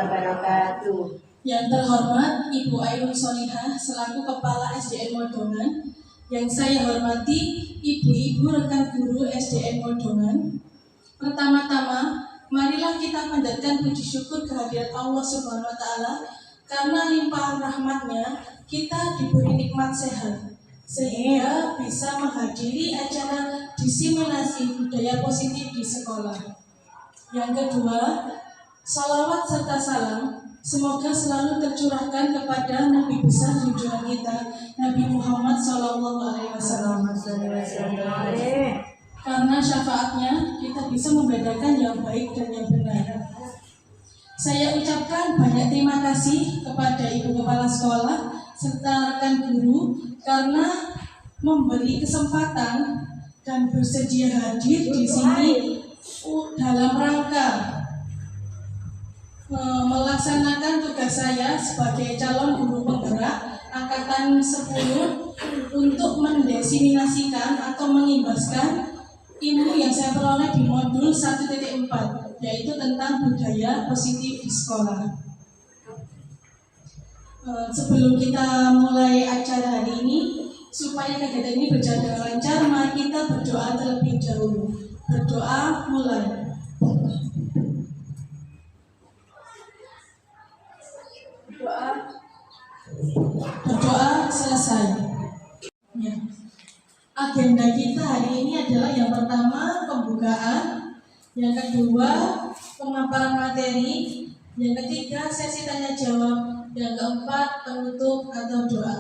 wabarakatuh. Yang terhormat Ibu Ainun Solihah selaku Kepala SDN Modongan, yang saya hormati ibu-ibu rekan guru SDN Modongan. Pertama-tama, marilah kita panjatkan puji syukur kehadirat Allah Subhanahu wa Ta'ala, karena limpahan rahmatnya kita diberi nikmat sehat, sehingga bisa menghadiri acara diseminasi budaya positif di sekolah. Yang kedua, salawat serta salam semoga selalu tercurahkan kepada Nabi besar junjungan kita, Nabi Muhammad SAW. Karena syafaatnya kita bisa membedakan yang baik dan yang benar. Saya ucapkan banyak terima kasih kepada Ibu Kepala Sekolah serta rekan guru karena memberi kesempatan dan bersedia hadir di sini dalam rangka melaksanakan tugas saya sebagai calon guru penggerak angkatan 10 untuk mendiseminasikan atau mengimbaskan ilmu yang saya peroleh di modul 1.4, yaitu tentang budaya positif di sekolah. Sebelum kita mulai acara hari ini, supaya kegiatan ini berjalan dengan lancar, mari kita berdoa terlebih dahulu. Berdoa mulai. Berdoa selesai. Ya. Agenda kita hari ini adalah yang pertama pembukaan, yang kedua pemaparan materi, yang ketiga sesi tanya jawab, yang keempat penutup atau doa.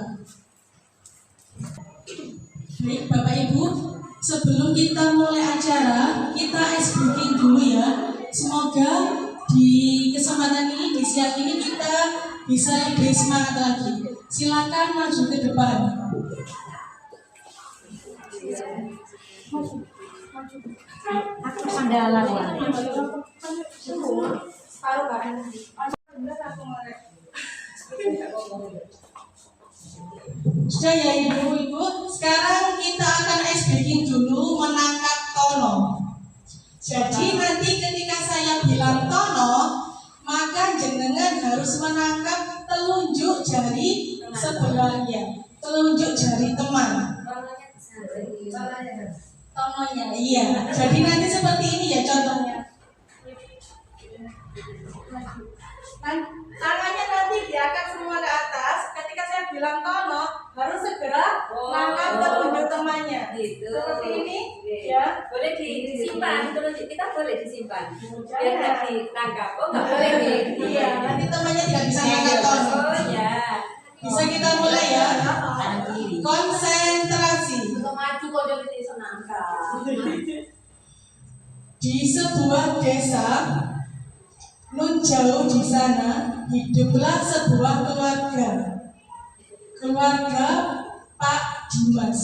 Baik Bapak Ibu, sebelum kita mulai acara, kita ice breaking dulu ya. Semoga di kesempatan ini, di siang ini kita bisa lebih semangat lagi. Silakan maju ke depan. Aku sandalan ya. Sudah ya ibu-ibu, sekarang kita akan ice breaking dulu menangkap tono. Jadi nanti ketika saya bilang tono, maka jenengan harus menangkap telunjuk jari sebelahnya, telunjuk jari teman. Tononya, iya. Jadi nanti seperti ini ya contohnya. Tangannya nanti diangkat semua ke atas. Ketika saya bilang tono, harus segera mengangkat telunjuk temannya. Gitu. Seperti ini, ya. Boleh disimpan, telunjuk kita boleh disimpan. Biar nggak ditangkap. Oh nggak boleh nih. Iya, nanti temannya tidak bisa mengangkat tono. Oh ya. Bisa kita mulai ya. Konsentrasi. Maju kok jadi bisa nangkap. Di sebuah desa, nun jauh di sana, hiduplah sebuah keluarga. Keluarga Pak Dimas.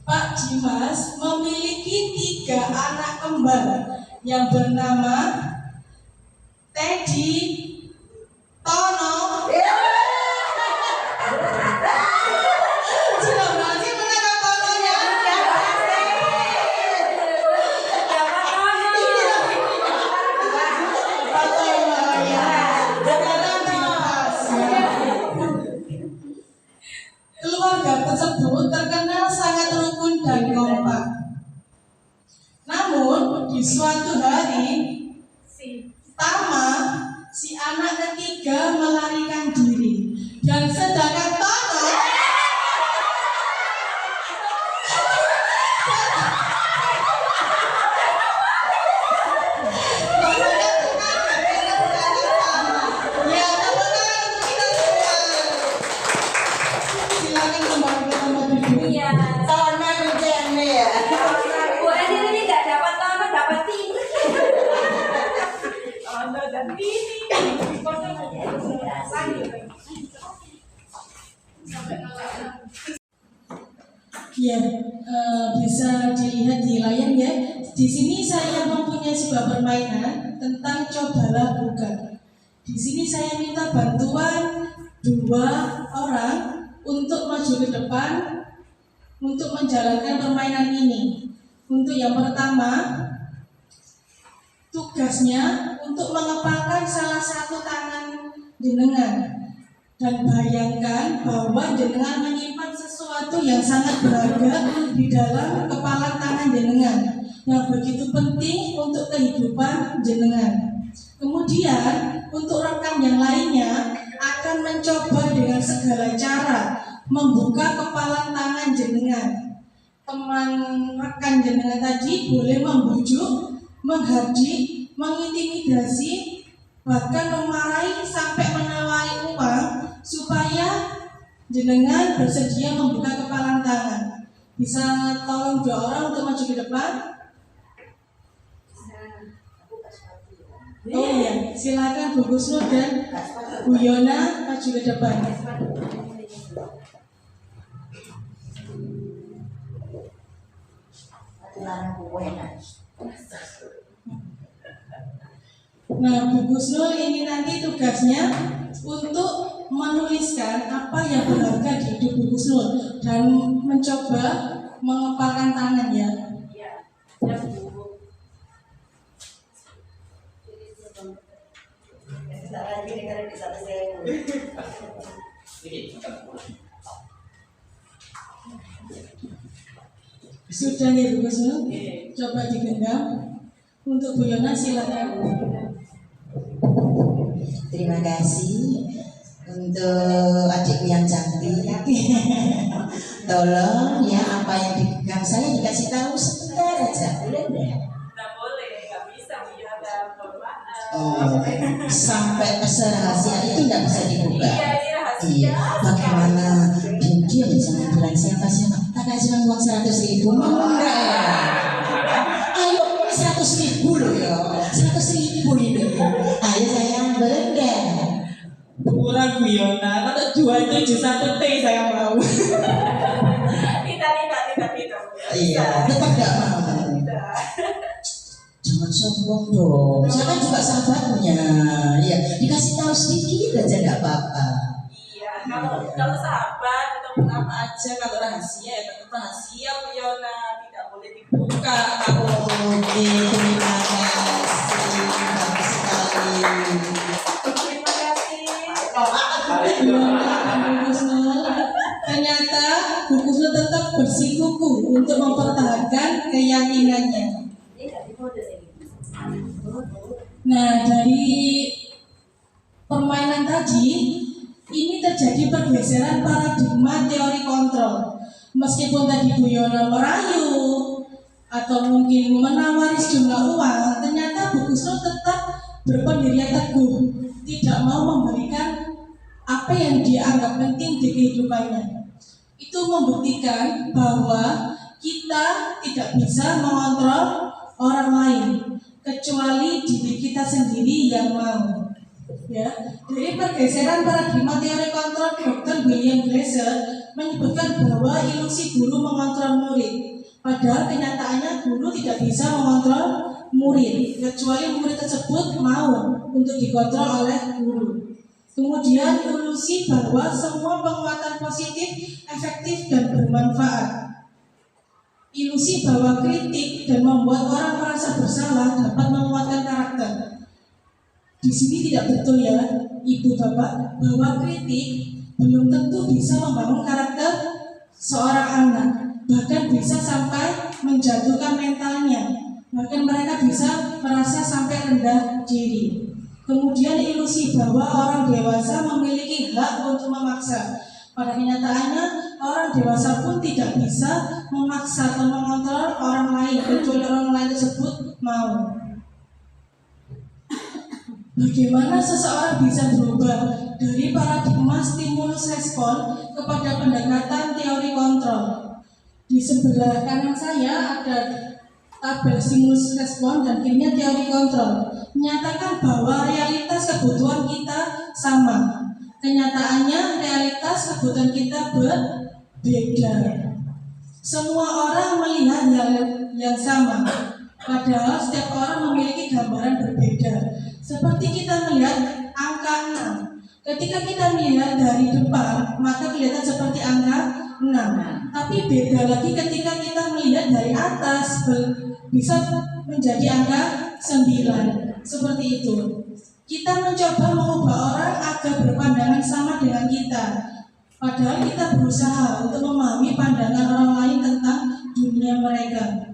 Pak Dimas memiliki 3 anak kembar yang bernama Teddy, Tono, tersebut terkenal sangat rukun dan kompak. Namun di suatu hari, si anak ketiga melarikan diri, dan sedangkan Tono ya, bisa dilihat di layar ya. Di sini saya mempunyai sebuah permainan tentang cobalah buka. Di sini saya minta bantuan 2 orang untuk maju ke depan untuk menjalankan permainan ini. Untuk yang pertama, tugasnya untuk mengepalkan salah satu tangan jenengan. Dan bayangkan bahwa jenengan menyimpan sesuatu yang sangat berharga di dalam kepalan tangan jenengan yang begitu penting untuk kehidupan jenengan. Kemudian untuk rekan yang lainnya akan mencoba dengan segala cara membuka kepalan tangan jenengan. Teman rekan jenengan tadi boleh membujuk, menghardik, mengintimidasi, bahkan memarahi sampai menawari uang supaya jenengan bersedia membuka kepalan tangan. Bisa tolong 2 orang untuk maju ke depan? Oh iya, silakan Bu Gusnul dan Bu Yona maju ke depan. Nah, Bu Gusnul ini nanti tugasnya untuk menuliskan apa yang berharga di hidup Bu Gusnul dan mencoba mengepalkan tangan ya. Sudah ya Bu Gusnul, coba digenggam. Untuk Bu Yona silakan. Terima kasih untuk adikku yang cantik. Tolong ya, apa yang dipegang saya dikasih tahu sebentar aja, boleh enggak? Nggak boleh, nggak bisa punya ada format. Oh, sampai serahasia itu tidak bisa dibuka. Iya, ini rahasia. Iya, bagaimana dia jangan bilang siapa-siapa. Tak kasih uang 100.000, mau enggak ya? Ayo 100.000 loh ya, 100.000 ini. Ayo sayang, boleh enggak? Kurang Bu Yona, kalau 271 T saya mau. Tidak. Iya, tetap enggak mau. Jangan sombong dong. Saya kan juga sahabatnya. Ya, dikasih tahu sedikit aja enggak apa-apa. Iya, kalau sahabat atau apa aja, kalau rahasia ya tetap rahasia Bu Yona, tidak boleh dibuka. Oke, terima kasih. Bagus sekali. Terima kasih. Ternyata Bu Gusnul tetap bersikukuh untuk mempertahankan keyakinannya. Nah, dari permainan tadi ini terjadi pergeseran paradigma teori kontrol. Meskipun tadi Bu Yona merayu atau mungkin menawari sejumlah uang, ternyata Bu Gusnul tetap berpendirian teguh, tidak mau memberikan apa yang dia anggap penting di kehidupannya. Itu membuktikan bahwa kita tidak bisa mengontrol orang lain kecuali diri kita sendiri yang mau. Ya, dari pergeseran paradigma teori kontrol, Dr. William Glasser menyebutkan bahwa ilusi guru mengontrol murid. Padahal kenyataannya guru tidak bisa mengontrol murid kecuali murid tersebut mau untuk dikontrol oleh guru. Kemudian ilusi bahwa semua penguatan positif efektif dan bermanfaat. Ilusi bahwa kritik dan membuat orang merasa bersalah dapat menguatkan karakter. Di sini tidak betul ya, Ibu Bapak, bahwa kritik belum tentu bisa membangun karakter seorang anak. Bahkan bisa sampai menjatuhkan mentalnya. Bahkan mereka bisa merasa sampai rendah diri. Kemudian ilusi bahwa orang dewasa memiliki hak untuk memaksa. Pada kenyataannya, orang dewasa pun tidak bisa memaksa atau mengontrol orang lain kecuali orang lain tersebut mau. Bagaimana seseorang bisa berubah dari paradigma stimulus respon kepada pendekatan teori kontrol? Di sebelah kanan saya ada tabel stimulus respon dan kirinya teori kontrol. Menyatakan bahwa realitas kebutuhan kita sama. Kenyataannya realitas kebutuhan kita berbeda. Semua orang melihat hal yang sama, padahal setiap orang memiliki gambaran berbeda. Seperti kita melihat angka 6. Ketika kita melihat dari depan, maka kelihatan seperti angka 6. Tapi beda lagi ketika kita melihat dari atas, bisa menjadi angka 9. Seperti itu. Kita mencoba mengubah orang agar berpandangan sama dengan kita. Padahal kita berusaha untuk memahami pandangan orang lain tentang dunia mereka.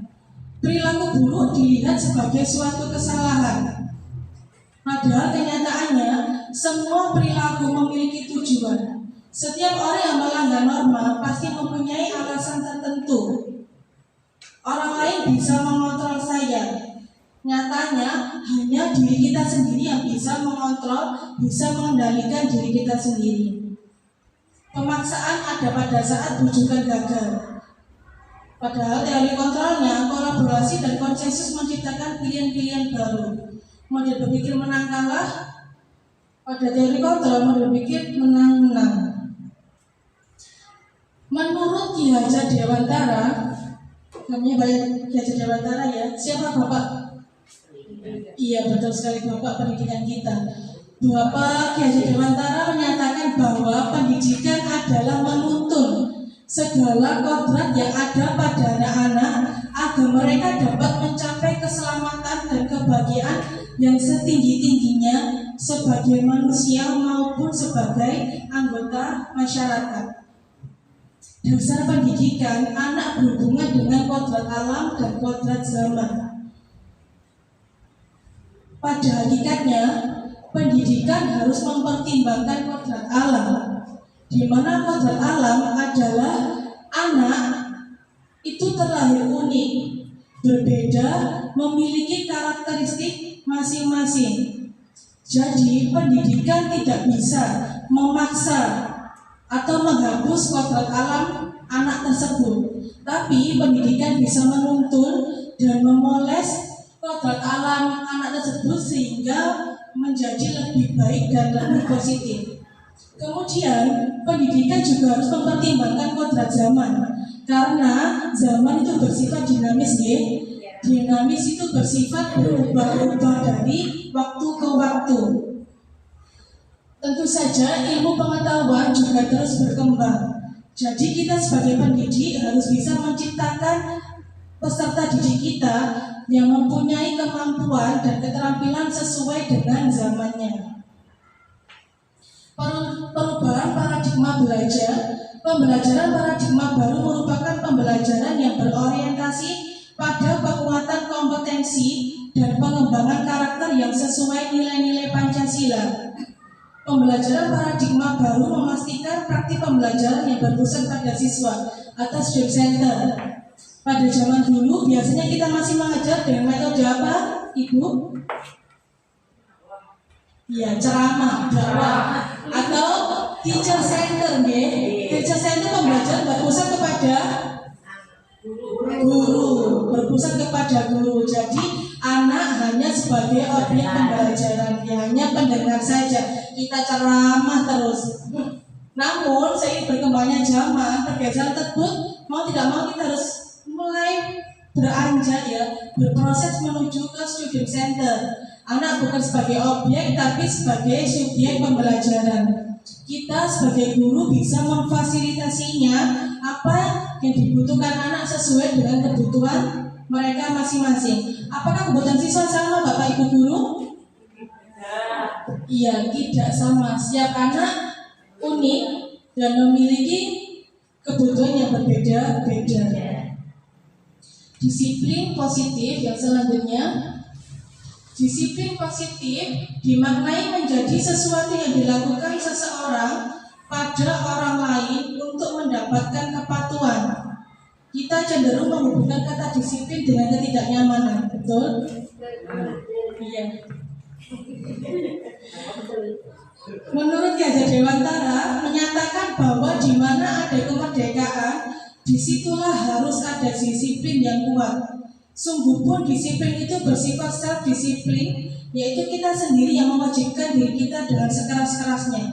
Perilaku buruk dilihat sebagai suatu kesalahan. Padahal kenyataannya semua perilaku memiliki tujuan. Setiap orang yang melanggar norma pasti mempunyai alasan tertentu. Orang lain bisa mengontrol saya. Nyatanya hanya diri kita sendiri yang bisa mengontrol, bisa mengendalikan diri kita sendiri. Pemaksaan ada pada saat bujukan gagal. Padahal teori kontrolnya, kolaborasi dan konsensus menciptakan pilihan-pilihan baru. Model berpikir menang kalah, pada teori kontrol model berpikir menang-menang. Menurut Ki Hajar Dewantara, namanya banyak Ki Hajar Dewantara ya, siapa Bapak? Iya betul sekali Bapak pendidikan kita. Bapak Ki Hajar Dewantara menyatakan bahwa pendidikan adalah menuntun segala kodrat yang ada pada anak-anak agar mereka dapat mencapai keselamatan dan kebahagiaan yang setinggi-tingginya sebagai manusia maupun sebagai anggota masyarakat. Dasar pendidikan anak berhubungan dengan kodrat alam dan kodrat zaman. Pada hakikatnya, pendidikan harus mempertimbangkan kodrat alam, di mana kodrat alam adalah anak itu terlahir unik, berbeda, memiliki karakteristik masing-masing. Jadi, pendidikan tidak bisa memaksa atau menghapus kodrat alam anak tersebut, tapi pendidikan bisa menuntun dan memoles kodrat alam anak tersebut sehingga menjadi lebih baik dan lebih positif. Kemudian pendidikan juga harus mempertimbangkan kodrat zaman, karena zaman itu bersifat dinamis ya. Dinamis itu bersifat berubah-ubah dari waktu ke waktu. Tentu saja ilmu pengetahuan juga terus berkembang. Jadi kita sebagai pendidik harus bisa menciptakan peserta didik kita yang mempunyai kemampuan dan keterampilan sesuai dengan zamannya. Perubahan paradigma belajar. Pembelajaran paradigma baru merupakan pembelajaran yang berorientasi pada penguatan kompetensi dan pengembangan karakter yang sesuai nilai-nilai Pancasila. Pembelajaran paradigma baru memastikan praktik pembelajaran yang berpusat pada siswa atau student center. Pada zaman dulu biasanya kita masih mengajar dengan metode apa, Ibu? Ya, ceramah, dakwah, atau teacher center, ya. Teacher center pembelajaran berpusat kepada guru, berpusat kepada guru. Jadi anak hanya sebagai objek pembelajaran, ya, hanya pendengar saja. Kita ceramah terus. Namun seiring berkembangnya zaman, pergeseran tersebut mau tidak mau kita harus mulai beranjak ya, berproses menuju ke student center. Anak bukan sebagai objek tapi sebagai subjek pembelajaran. Kita sebagai guru bisa memfasilitasinya apa yang dibutuhkan anak sesuai dengan kebutuhan mereka masing-masing. Apakah kebutuhan siswa sama Bapak Ibu guru? Iya, tidak sama. Setiap anak unik dan memiliki kebutuhan yang berbeda-beda. Disiplin positif yang selanjutnya. Disiplin positif dimaknai menjadi sesuatu yang dilakukan seseorang pada orang lain untuk mendapatkan kepatuhan. Kita cenderung menghubungkan kata disiplin dengan ketidaknyamanan, betul? Iya. Menurut Ki Hajar Dewantara menyatakan bahwa di mana ada kemerdekaan, disitulah harus ada disiplin yang kuat. Sungguh pun disiplin itu bersifat self-disiplin, yaitu kita sendiri yang mewajibkan diri kita dengan sekeras-kerasnya.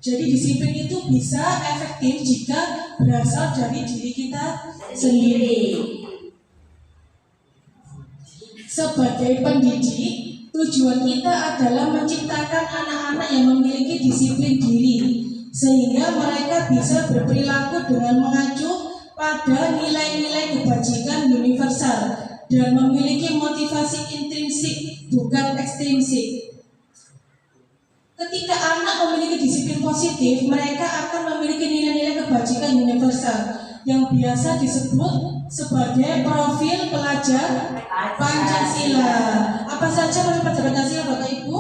Jadi disiplin itu bisa efektif jika berasal dari diri kita sendiri. Sebagai pendidik, tujuan kita adalah menciptakan anak-anak yang memiliki disiplin diri, sehingga mereka bisa berperilaku dengan mengacu pada nilai-nilai kebajikan universal dan memiliki motivasi intrinsik bukan ekstrinsik. Ketika anak memiliki disiplin positif, mereka akan memiliki nilai-nilai kebajikan universal yang biasa disebut sebagai profil pelajar Pancasila. Apa saja profil pelajar Pancasila, Bapak Ibu?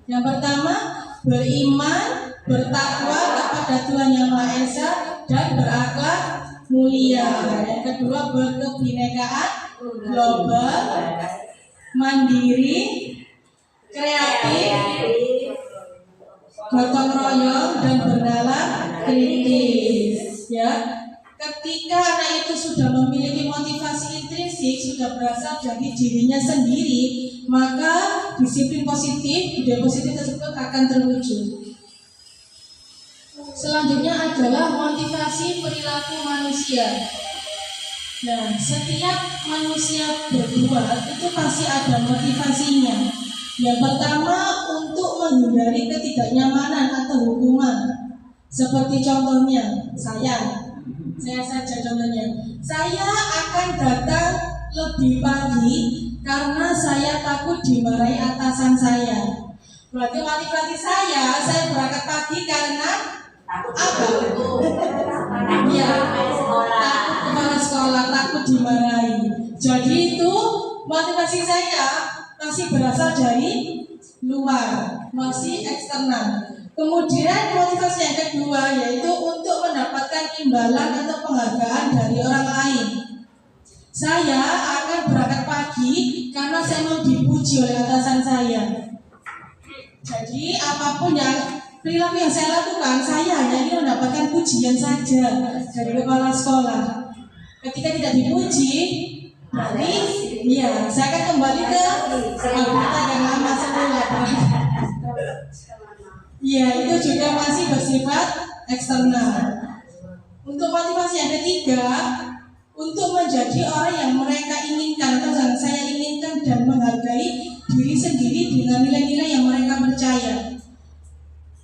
Yang pertama, beriman, bertakwa kepada Tuhan Yang Maha Esa dan berakhlak mulia. Yang kedua, berkebinekaan global, mandiri, kreatif, gotong royong, dan bernalar kritis. Ya, ketika anak itu sudah memiliki motivasi intrinsik, sudah berasal dari dirinya sendiri, maka disiplin positif, budaya positif tersebut akan terwujud. Selanjutnya adalah motivasi perilaku manusia. Nah, setiap manusia berbuat itu pasti ada motivasinya. Yang pertama, untuk menghindari ketidaknyamanan atau hukuman. Seperti contohnya, saya saja contohnya. Saya akan datang lebih pagi karena saya takut dimarahi atasan saya. Berarti motivasi saya berangkat pagi karena apa? Ya, takut kepala sekolah, takut dimarahi. Jadi itu motivasi saya masih berasal dari luar, masih eksternal. Kemudian motivasi yang kedua yaitu untuk mendapatkan imbalan atau penghargaan dari orang lain. Saya akan berangkat pagi karena saya mau dipuji oleh atasan saya. Jadi apapun yang perilaku yang saya lakukan, saya hanya ingin mendapatkan pujian saja dari kepala sekolah. Ketika tidak dipuji, berarti ya saya akan kembali ke anggota yang lama semula. Ya, itu juga masih bersifat eksternal. Untuk motivasi yang ketiga, untuk menjadi orang yang mereka inginkan atau yang saya inginkan dan menghargai diri sendiri dengan nilai-nilai yang mereka percaya.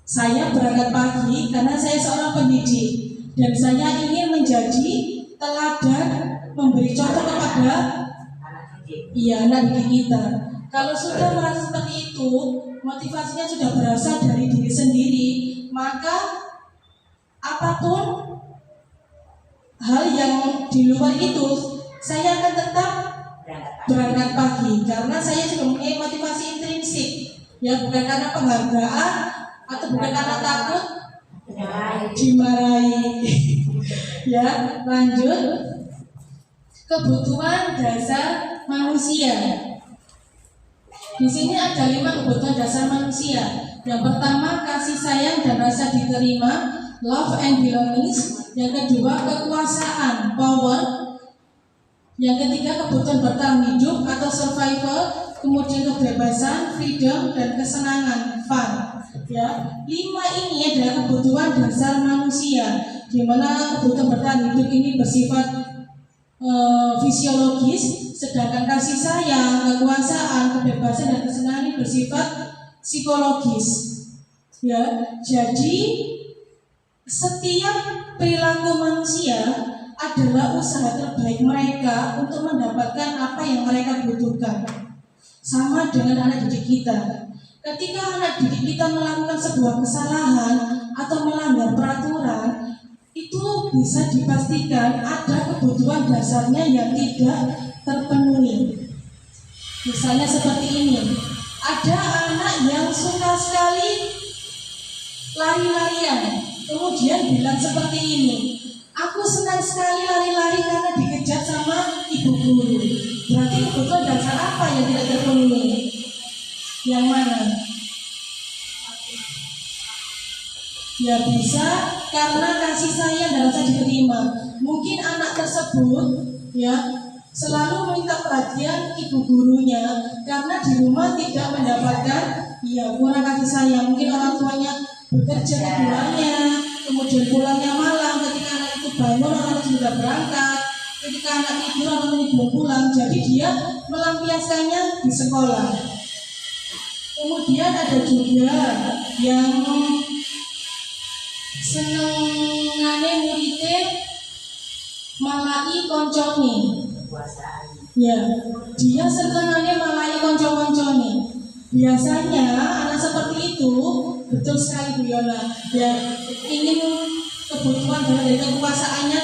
Saya berangkat pagi karena saya seorang pendidik dan saya ingin menjadi teladan, memberi contoh kepada anak didik kita. Kalau sudah merasa seperti itu, motivasinya sudah berasal dari diri sendiri, maka apapun hal yang di luar itu, saya akan tetap berangkat pagi karena saya sudah mempunyai motivasi intrinsik, ya, bukan karena penghargaan atau bukan karena takut dimarahi. Ya, lanjut. Kebutuhan dasar manusia. Di sini ada 5 kebutuhan dasar manusia. Yang pertama, kasih sayang dan rasa diterima, love and belongings. Yang kedua, kekuasaan, power. Yang ketiga, kebutuhan bertahan hidup atau survival. Kemudian kebebasan, freedom, dan kesenangan, fun. Ya, 5 ini adalah kebutuhan dasar manusia, di mana kebutuhan bertahan hidup ini bersifat fisiologis, sedangkan kasih sayang, kekuasaan, kebebasan, dan kesenangan ini bersifat psikologis. Ya, jadi setiap perilaku manusia adalah usaha terbaik mereka untuk mendapatkan apa yang mereka butuhkan. Sama dengan anak didik kita. Ketika anak didik kita melakukan sebuah kesalahan atau melanggar peraturan, itu bisa dipastikan ada kebutuhan dasarnya yang tidak terpenuhi. Misalnya seperti ini, ada anak yang suka sekali lari-larian, kemudian bilang seperti ini, aku senang sekali lari-lari karena dikejar sama ibu guru. Berarti kebutuhan dasar apa yang tidak terpenuhi? Yang mana? Ya, bisa karena kasih sayang dan rasa diterima. Mungkin anak tersebut ya selalu meminta perhatian ibu gurunya karena di rumah tidak mendapatkan kurang kasih sayang. Mungkin orang tuanya bekerja keduanya, kemudian pulangnya malam. Ketika anak itu bangun, orang itu sudah berangkat. Ketika anak tidur, orang itu belum pulang. Jadi dia melampiaskannya di sekolah. Kemudian ada juga yang senengane muridé malai koncone. Ya, dia senengane malahi konco-koncone. Biasanya anak seperti itu betul sekali Bu Yona. Ya, ingin kebutuhan dari kekuasaannya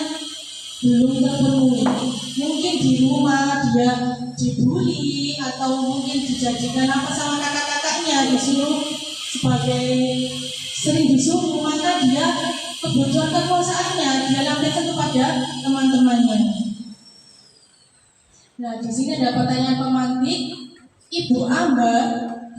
belum terpenuhi. Mungkin di rumah dia dibully atau mungkin dijadikan apa sama kakak-kakaknya, disuruh sebagai sering disuruh, maka dia kebutuhan kekuasaannya dia lampirkan kepada teman-temannya. Nah, di sini ada pertanyaan pemantik. Ibu Ambar,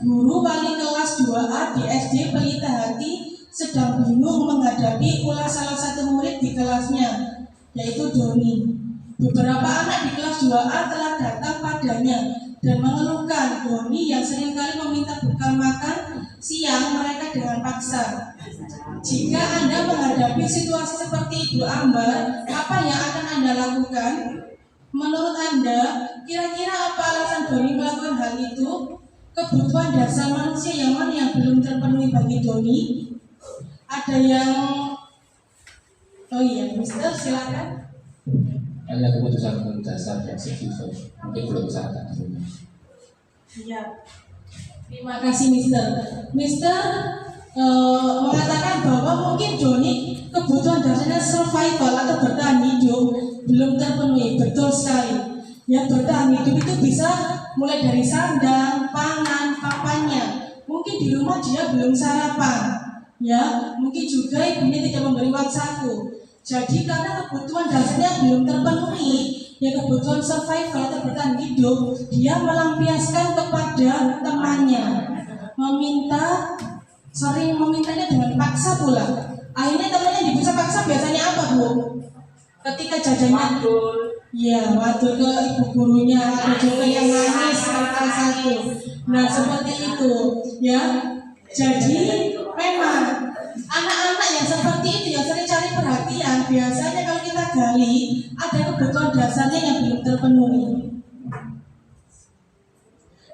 guru wali kelas 2A di SD Pelita Hati, sedang bingung menghadapi ulah salah satu murid di kelasnya, yaitu Doni. Beberapa anak di kelas 2A telah datang padanya dan mengeluhkan Doni yang seringkali meminta bekal makan siang mereka dengan paksa. Jika Anda menghadapi situasi seperti Ibu Ambar, apa yang akan Anda lakukan? Menurut Anda, kira-kira apa alasan Doni melakukan hal itu? Kebutuhan dasar manusia yang mana yang belum terpenuhi bagi Doni? Ada yang... Oh iya, Mister, silakan. Hanya keputusan dasar dan segitu mungkin belum saatnya. Iya. Terima kasih, Mister. Mister mengatakan bahwa mungkin Doni kebutuhan dasarnya survival atau bertahan hidup belum terpenuhi. Betul sekali. Ya, bertahan hidup itu bisa mulai dari sandang, pangan, papannya. Mungkin di rumah dia belum sarapan. Ya, mungkin juga ibunya tidak memberi uang saku. Jadi karena kebutuhan dasarnya belum terpenuhi, ya kebutuhan survival atau bertahan hidup, dia melampiaskan kepada temannya, sering memintanya dengan paksa pula. Akhirnya temannya dipaksa paksa biasanya apa, Bu? Ketika jajannya ya, waduh ke ibu gurunya, ada juga yang nangis salah satu. Nah, seperti itu, ya. Jadi memang anak-anak yang seperti itu yang sering cari perhatian, biasanya kalau kita gali ada kebutuhan dasarnya yang belum terpenuhi.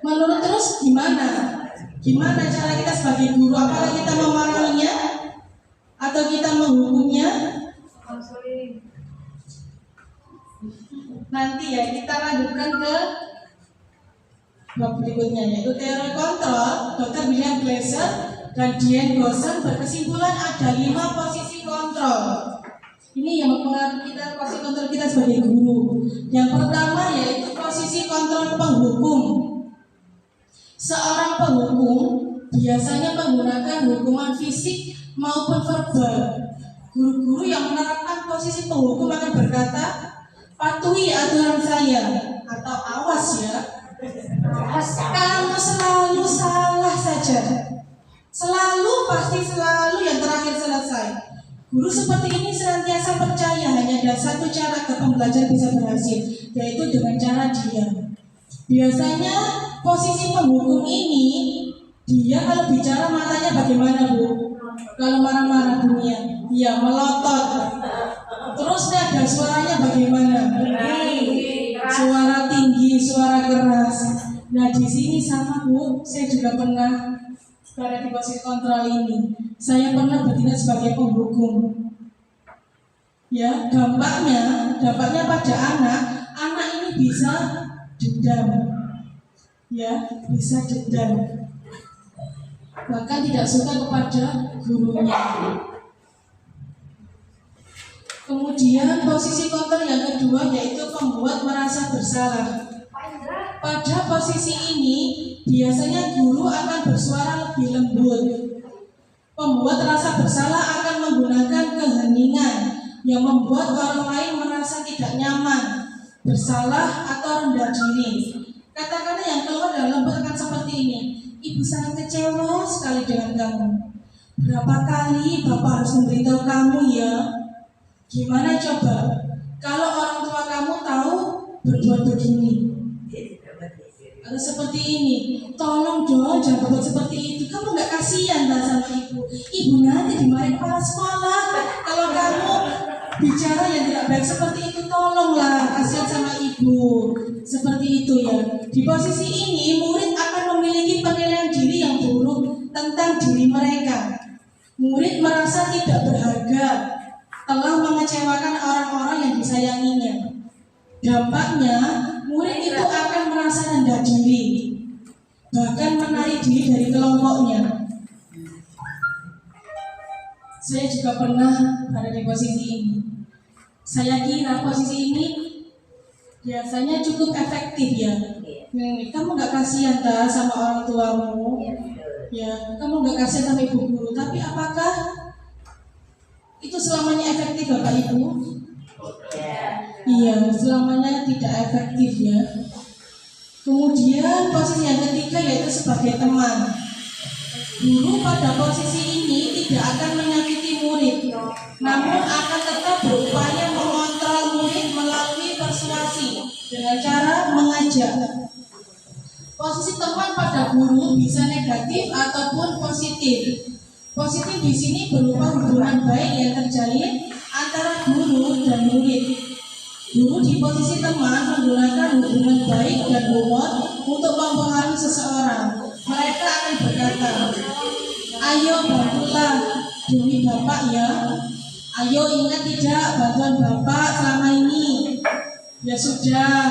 Menurut terus gimana? Gimana cara kita sebagai guru? Apakah kita memarahinya atau kita menghukumnya? Nanti ya kita lanjutkan ke bab berikutnya, yaitu teori kontrol. Dr. William Glasser dan Diane Gosson berkesimpulan ada 5 posisi kontrol. Ini yang mempengaruhi kita, posisi kontrol kita sebagai guru. Yang pertama yaitu posisi kontrol penghukum. Seorang penghukum biasanya menggunakan hukuman fisik maupun verbal. Guru-guru yang menerapkan posisi penghukum akan berkata, patuhi aturan saya, atau awas ya, kamu selalu salah saja. Pasti selalu yang terakhir selesai. Guru seperti ini senantiasa percaya hanya ada satu cara agar pembelajar bisa berhasil, yaitu dengan cara diam. Biasanya posisi penghukum ini, dia kalau bicara matanya bagaimana, Bu? Kalau marah-marah dunia, ya melotot. Terus ada suaranya bagaimana? Suara tinggi, suara keras. Nah, di sini sama, Bu, saya juga pernah berada di posisi kontrol ini. Saya pernah bertindak sebagai penghukum. Ya, dampaknya pada anak ini bisa dendam. Ya, bisa dendam. Bahkan tidak suka kepada gurunya. Kemudian posisi kontrol yang kedua yaitu membuat merasa bersalah. Pada posisi ini biasanya guru akan bersuara lebih lembut. Pembuat rasa bersalah akan menggunakan keheningan yang membuat orang lain merasa tidak nyaman, bersalah atau rendah diri. Kata-kata yang keluar dari lembut akan seperti ini. Ibu sangat kecewa sekali dengan kamu. Berapa kali Bapak harus memberitahu kamu ya? Gimana coba kalau orang tua kamu tahu berbuat begini? Atau seperti ini, tolong dong jangan berbuat seperti itu. Kamu gak kasihan lah sama ibu. Ibu nanti dimarahin kepala sekolah. Kalau kamu bicara yang tidak baik seperti itu, tolonglah kasihan sama ibu. Seperti itu ya. Di posisi ini murid akan memiliki penilaian diri yang buruk tentang diri mereka. Murid merasa tidak berharga, telah mengecewakan orang-orang yang disayanginya. Dampaknya, murid itu akan merasa rendah diri, bahkan menarik diri dari kelompoknya. Saya juga pernah ada di posisi ini. Saya kira posisi ini biasanya cukup efektif ya. Kamu nggak kasihan ta sama orang tuamu, ya kamu nggak kasihan sama ibu guru. Tapi apakah itu selamanya efektif Bapak Ibu? Iya, selamanya tidak efektif ya. Kemudian posisi yang ketiga yaitu sebagai teman. Guru pada posisi ini tidak akan menyakiti murid, namun akan tetap berupaya mengontrol murid melalui persuasi dengan cara mengajak. Posisi teman pada guru bisa negatif ataupun positif. Positif di sini berupa hubungan baik yang terjalin antara guru dan murid. Guru di posisi teman menggunakan hubungan baik dan humor untuk mempengaruhi seseorang. Mereka akan berkata, ayo bantulah demi Bapak ya. Ayo ingat tidak bantuan Bapak selama ini. Ya sudah,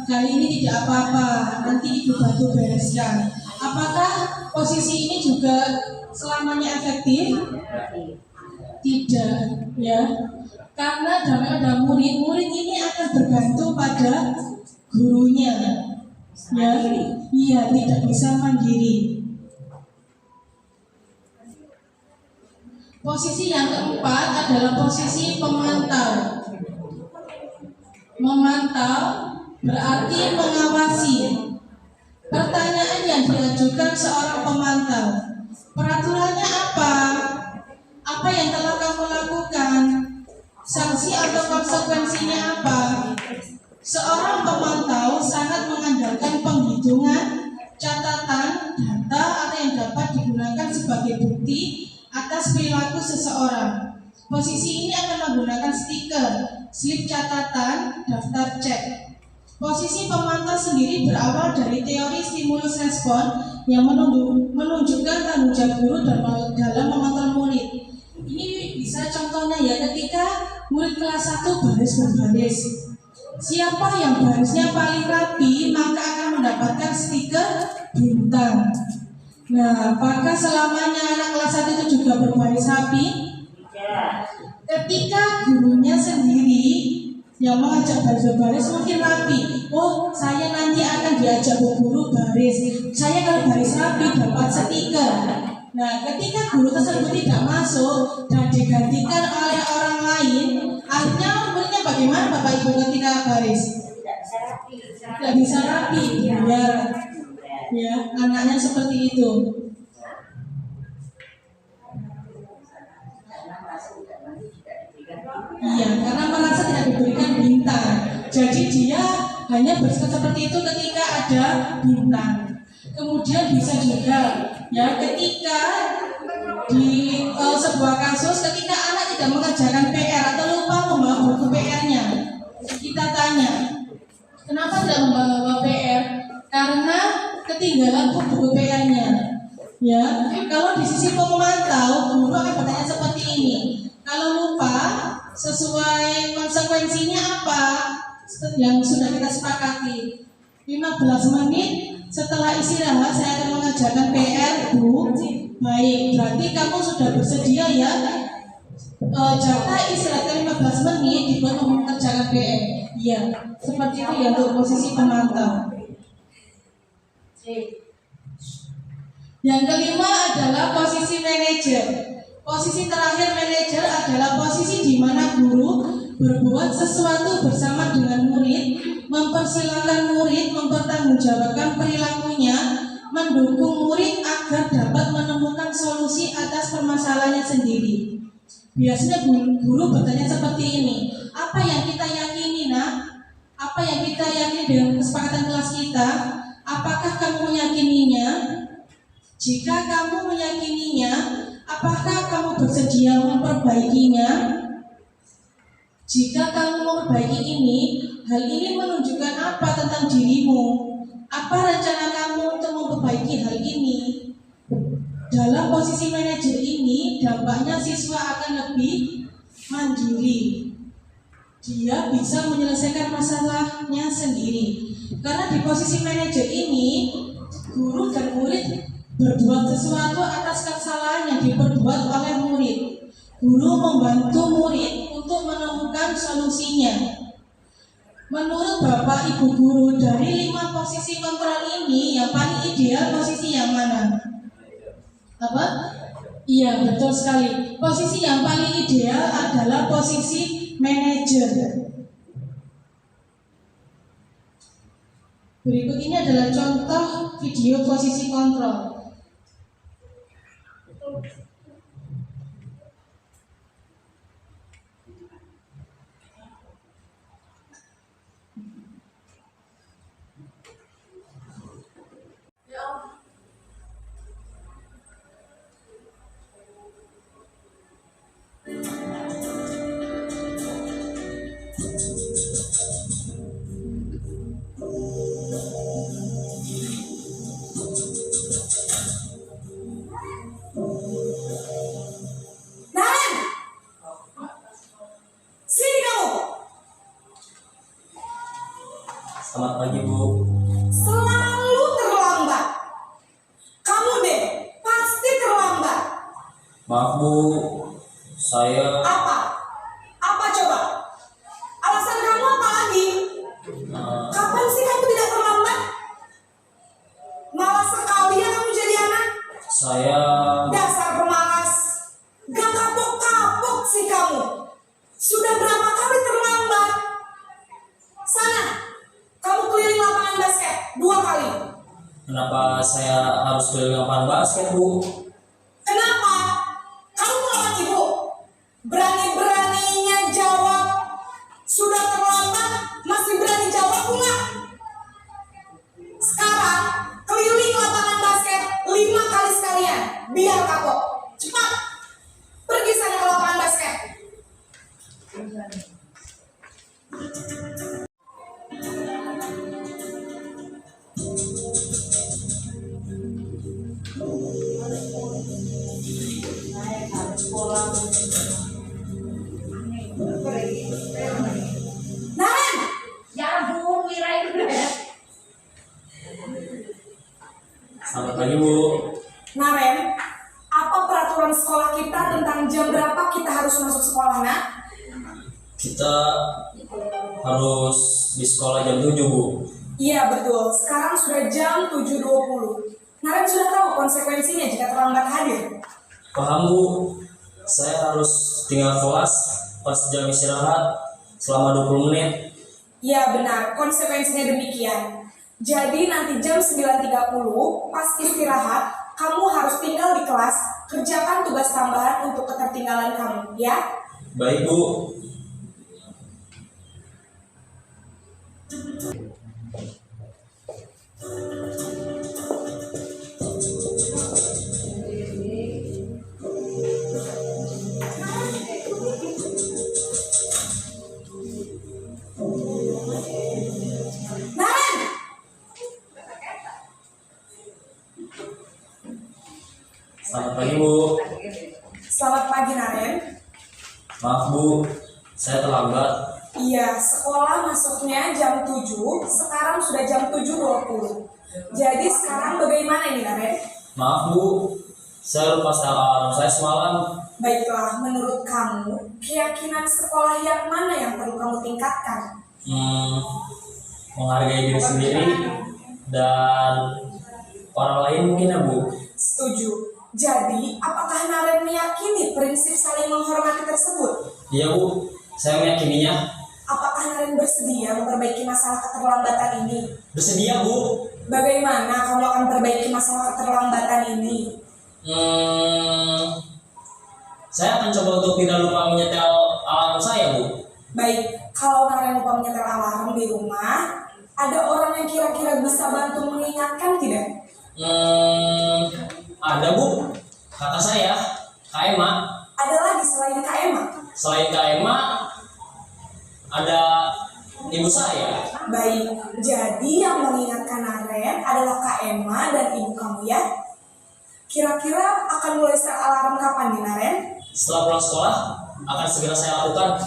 kali ini tidak apa-apa, nanti Ibu bantu bereskan. Apakah posisi ini juga selamanya efektif? Tidak, ya. Karena ada murid ini akan bergantung pada gurunya. Ya, iya tidak bisa mandiri. Posisi yang keempat adalah posisi pemantau. Memantau berarti mengawasi. Pertanyaan yang diajukan seorang pemantau, peraturannya apa? Apa yang telah kamu lakukan? Sanksi atau konsekuensinya apa? Seorang pemantau sangat mengandalkan penghitungan, catatan, data atau yang dapat digunakan sebagai bukti atas perilaku seseorang. Posisi ini akan menggunakan stiker, slip catatan, daftar cek. Posisi pemantau sendiri berawal dari teori stimulus respon yang menunjukkan tanggung jawab guru dalam mengontrol murid. Ini bisa contohnya ya ketika murid kelas 1 baris berbaris. Siapa yang barisnya paling rapi maka akan mendapatkan stiker bintang. Nah, apakah selamanya anak kelas 1 itu juga berbaris rapi? Ketika gurunya sendiri yang mengajak baris-baris mungkin rapi. Oh, saya nanti akan diajak guru baris. Saya kalau baris rapi dapat stiker. Nah, ketika guru tersebut tidak masuk dan digantikan oleh orang lain, akhirnya muridnya bagaimana Bapak Ibu ketika baris? Tidak bisa rapi, ya, anaknya seperti itu. Iya, karena merasa tidak diberikan bintang. Jadi dia hanya bersikap seperti itu ketika ada bintang. Kemudian bisa juga ya ketika di sebuah kasus ketika anak tidak mengerjakan PR atau lupa membawa buku PR-nya. Kita tanya, kenapa tidak membawa PR? Karena ketinggalan buku PR-nya. Ya, kalau di sisi pemantau, guru akan bertanya seperti ini. Kalau lupa, sesuai konsekuensinya apa yang sudah kita sepakati? 15 menit setelah istirahat saya akan mengerjakan PR, Bu. Baik, berarti kamu sudah bersedia ya. Jatah istirahat 15 menit dibuat mengerjakan PR. Iya, seperti itu ya untuk posisi pemantau. Yang kelima adalah posisi manajer. Posisi terakhir manajer adalah posisi di mana guru berbuat sesuatu bersama dengan murid, mempersilahkan murid mempertanggungjawabkan perilakunya, mendukung murid agar dapat menemukan solusi atas permasalahannya sendiri. Biasanya guru bertanya seperti ini, apa yang kita yakini nak? Apa yang kita yakini dengan kesepakatan kelas kita? Apakah kamu meyakininya? Jika kamu meyakininya, apakah kamu bersedia memperbaikinya? Jika kamu memperbaiki ini, hal ini menunjukkan apa tentang dirimu? Apa rencana kamu untuk memperbaiki hal ini? Dalam posisi manajer ini, dampaknya siswa akan lebih mandiri. dia bisa menyelesaikan masalahnya sendiri. Karena di posisi manajer ini, guru dan murid berbuat sesuatu atas kesalahan yang diperbuat oleh murid. Guru membantu murid untuk menemukan solusinya. Menurut Bapak Ibu guru, dari 5 posisi kontrol ini yang paling ideal posisi yang mana? Apa? Iya, betul sekali. Posisi yang paling ideal adalah posisi manajer. Berikut ini adalah contoh video posisi kontrol. Naren, sini kamu. Selamat pagi, Bu. Selalu terlambat. Kamu deh, pasti terlambat. Maaf, Bu. Saya Apa? Apa coba? Alasan kamu apa lagi? Kapan sih kamu tidak terlambat? Malas sekali ya kamu jadi anak. saya Dasar pemalas. Gak kapok-kapok sih kamu. Sudah berapa kali terlambat? Sana, kamu keliling lapangan basket 2 kali. kenapa saya harus keliling lapangan basket, Bu? Kenapa? Kamu melawan ibu? Berani-beraninya jawab. Sudah terlambat, masih berani jawab pula. Sekarang, keliling lapangan basket 5 kali sekalian. Biar kapok. Cepat. Pergi sana ke lapangan basket. Naren, Selamat pagi, Bu. Naren, apa peraturan sekolah kita tentang jam berapa kita harus masuk sekolah, nak? Kita harus di sekolah jam 7, Bu. Iya betul, sekarang sudah jam 7.20. Naren sudah tahu konsekuensinya jika terlambat hadir. Paham, Bu. Saya harus tinggal kelas pas jam istirahat selama 20 menit. Iya benar, konsekuensinya demikian. Jadi nanti jam 9.30 pas istirahat, kamu harus tinggal di kelas, kerjakan tugas tambahan untuk ketertinggalan kamu, ya? Baik, Bu. Naren! Selamat pagi, Bu. Selamat pagi Naren. Maaf, Bu. Saya terlambat. Iya, sekolah masuknya jam 7, sekarang sudah jam 7.20. Jadi sekarang bagaimana ini Naren? Maaf, Bu. Saya lupa setel alarm saya semalam. Baiklah, menurut kamu, keyakinan sekolah yang mana yang perlu kamu tingkatkan? Menghargai diri sendiri dan orang lain mungkin, ya, Bu. Setuju. Jadi, apakah Naren meyakini prinsip saling menghormati tersebut? Iya, Bu. Saya meyakininya. Apakah Naren bersedia memperbaiki masalah keterlambatan ini? Bersedia, Bu. Bagaimana kamu akan perbaiki masalah keterlambatan ini? Saya akan coba untuk tidak lupa menyetel alarm saya, Bu. Baik, kalau Naren lupa menyetel alarm di rumah, ada orang yang kira-kira bisa bantu mengingatkan tidak? Ada, Bu. Kata saya, Kak Emma. Ada lagi selain Kak Emma? Selain Kak Emma, ada ibu saya. Baik, jadi yang mengingatkan Naren adalah Kak Emma dan ibu kamu ya? Kira-kira akan mulai set alarm kapan nih Naren? Setelah pulang sekolah, akan segera saya lakukan.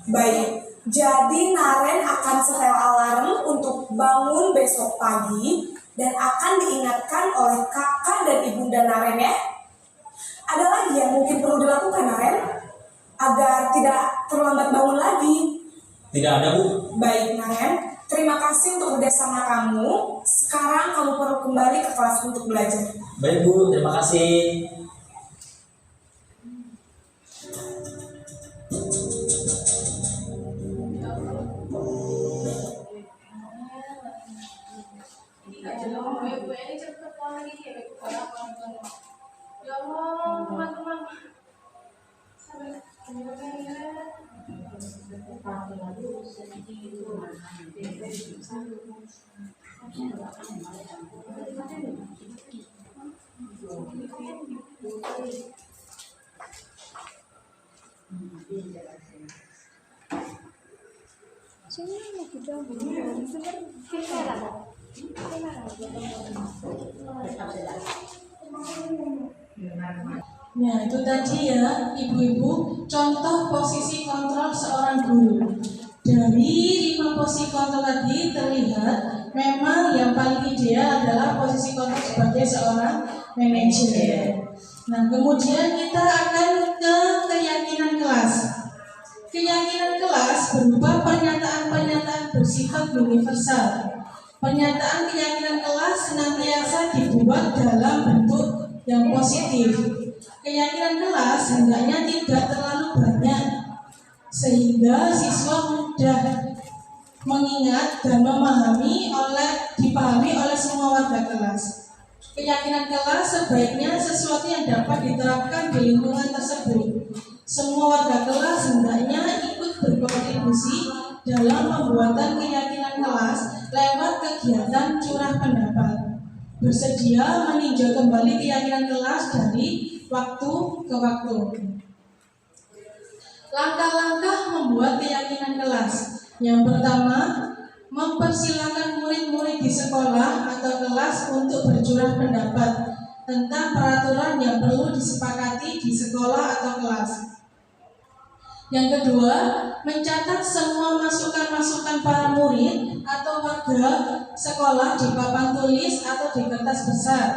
Baik, Jadi Naren akan setel alarm untuk bangun besok pagi dan akan diingatkan oleh kakak dan ibunda Naren ya. Ada lagi yang mungkin perlu dilakukan Naren agar tidak terlambat bangun lagi? Tidak ada, Bu. Baik Naren, terima kasih untuk kerjasama kamu. Sekarang kamu perlu kembali ke kelas untuk belajar. Baik, Bu. Terima kasih. Ya Allah, teman-teman. Nah, itu tadi ya, ibu-ibu, contoh posisi kontrol seorang guru. Dari 5 posisi kontrol tadi terlihat memang yang paling ideal adalah posisi kontrol sebagai seorang manajer. Nah, kemudian kita akan ke keyakinan kelas. Keyakinan kelas berupa pernyataan-pernyataan bersifat universal. Pernyataan keyakinan kelas senantiasa dibuat dalam bentuk yang positif. Keyakinan kelas hendaknya tidak terlalu banyak sehingga siswa mudah mengingat dan dipahami oleh semua warga kelas. Keyakinan kelas sebaiknya sesuatu yang dapat diterapkan di lingkungan tersebut. Semua warga kelas hendaknya ikut berkontribusi dalam pembuatan keyakinan kelas lewat kegiatan curah pendapat. Bersedia meninjau kembali keyakinan kelas dari waktu ke waktu. Langkah-langkah membuat keyakinan kelas. Yang pertama, mempersilahkan murid-murid di sekolah atau kelas untuk bercurah pendapat tentang peraturan yang perlu disepakati di sekolah atau kelas. Yang kedua, mencatat semua masukan-masukan para murid atau warga sekolah di papan tulis atau di kertas besar.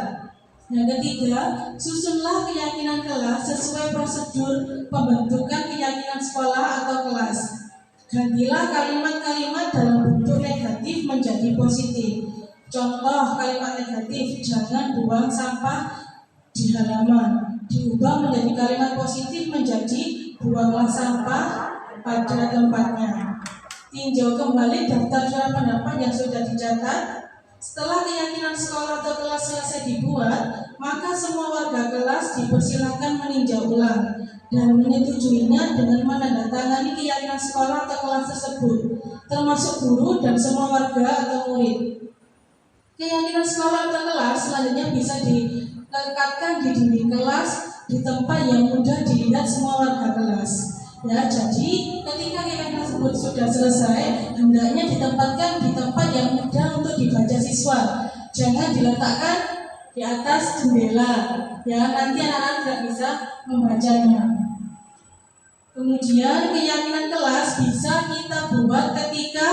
Yang ketiga, susunlah keyakinan kelas sesuai prosedur pembentukan keyakinan sekolah atau kelas. Gantilah kalimat-kalimat dalam bentuk negatif menjadi positif. Contoh kalimat negatif, jangan buang sampah di halaman. Diubah menjadi kalimat positif menjadi buanglah sampah pada tempatnya. Tinjau kembali daftar curah pendapat yang sudah dicatat. Setelah keyakinan sekolah atau kelas selesai dibuat, maka semua warga kelas dipersilakan meninjau ulang dan menyetujuinya dengan menandatangani keyakinan sekolah atau kelas tersebut, termasuk guru dan semua warga atau murid. Keyakinan sekolah atau kelas selanjutnya bisa dilekatkan di dinding kelas di tempat yang mudah dilihat semua warga kelas. Ya, jadi ketika keyakinan tersebut sudah selesai, hendaknya ditempatkan di tempat yang mudah untuk dibaca siswa. Jangan diletakkan di atas jendela, ya nanti anak-anak tidak bisa membacanya. Kemudian keyakinan kelas bisa kita buat ketika